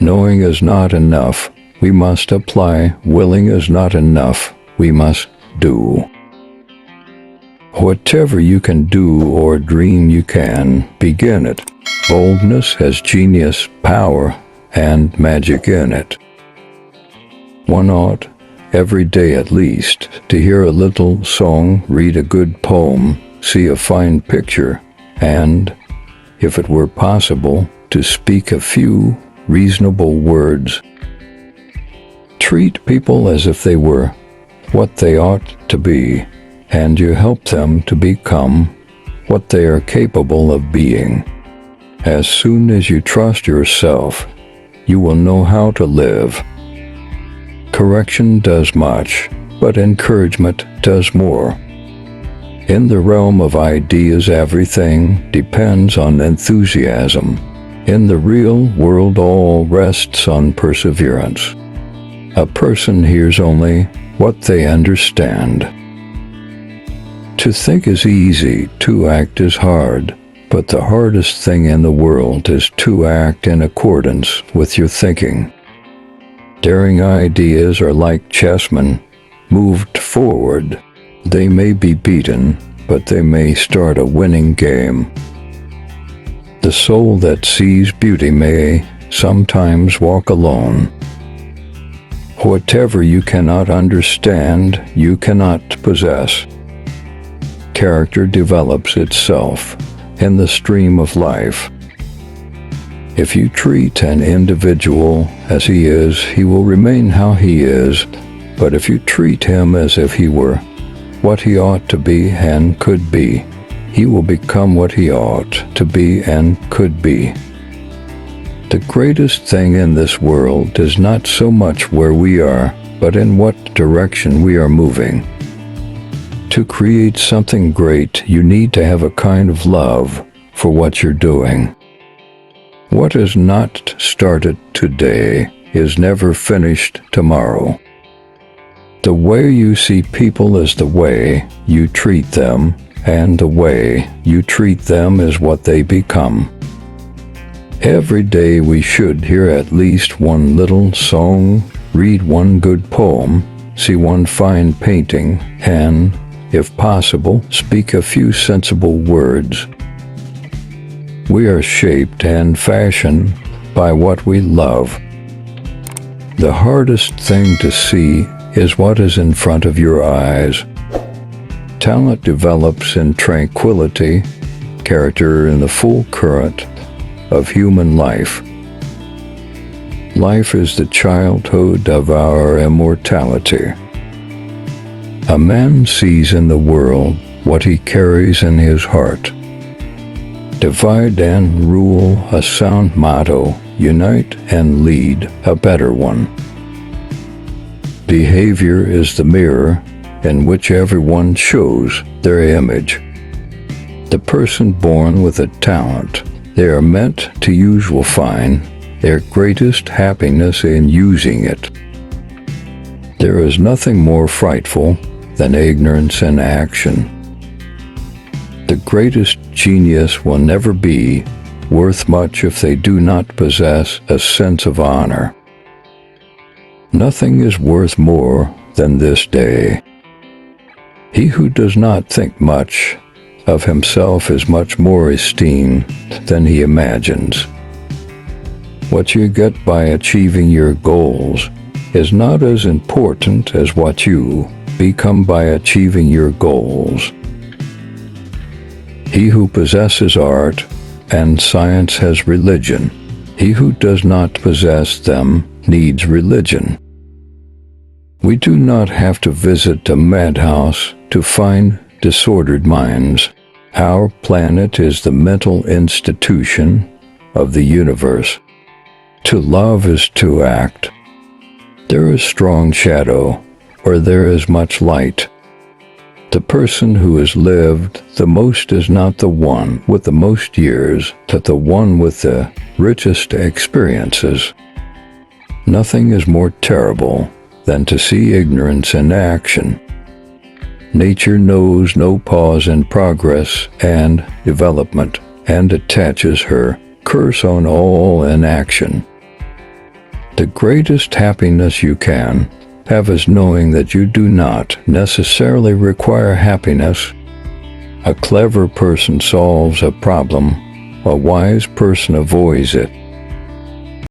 Knowing is not enough, we must apply. Willing is not enough, we must do. Whatever you can do or dream you can, begin it. Boldness has genius, power, and magic in it. One ought, every day at least, to hear a little song, read a good poem, see a fine picture, and, if it were possible, to speak a few reasonable words. Treat people as if they were what they ought to be, and you help them to become what they are capable of being. As soon as you trust yourself, you will know how to live. Correction does much, but encouragement does more. In the realm of ideas, everything depends on enthusiasm. In the real world, all rests on perseverance. A person hears only what they understand. To think is easy, to act is hard, but the hardest thing in the world is to act in accordance with your thinking. Daring ideas are like chessmen, moved forward. They may be beaten, but they may start a winning game. The soul that sees beauty may sometimes walk alone. Whatever you cannot understand, you cannot possess. Character develops itself in the stream of life. If you treat an individual as he is, he will remain how he is, but if you treat him as if he were what he ought to be and could be, he will become what he ought to be and could be. The greatest thing in this world is not so much where we are, but in what direction we are moving. To create something great, you need to have a kind of love for what you're doing. What is not started today is never finished tomorrow. The way you see people is the way you treat them, and the way you treat them is what they become. Every day we should hear at least one little song, read one good poem, see one fine painting, and, if possible, speak a few sensible words. We are shaped and fashioned by what we love. The hardest thing to see is what is in front of your eyes. Talent develops in tranquility, character in the full current of human life. Life is the childhood of our immortality. A man sees in the world what he carries in his heart. Divide and rule, a sound motto. Unite and lead, a better one. Behavior is the mirror in which everyone shows their image. The person born with a talent they are meant to use will find their greatest happiness in using it. There is nothing more frightful than ignorance in action. The greatest genius will never be worth much if they do not possess a sense of honor. Nothing is worth more than this day. He who does not think much of himself is much more esteemed than he imagines. What you get by achieving your goals is not as important as what you become by achieving your goals. He who possesses art and science has religion. He who does not possess them needs religion. We do not have to visit a madhouse to find disordered minds. Our planet is the mental institution of the universe. To love is to act. There is strong shadow, or there is much light. The person who has lived the most is not the one with the most years, but the one with the richest experiences. Nothing is more terrible than to see ignorance in action. Nature knows no pause in progress and development, and attaches her curse on all inaction. The greatest happiness you can have is knowing that you do not necessarily require happiness. A clever person solves a problem, a wise person avoids it.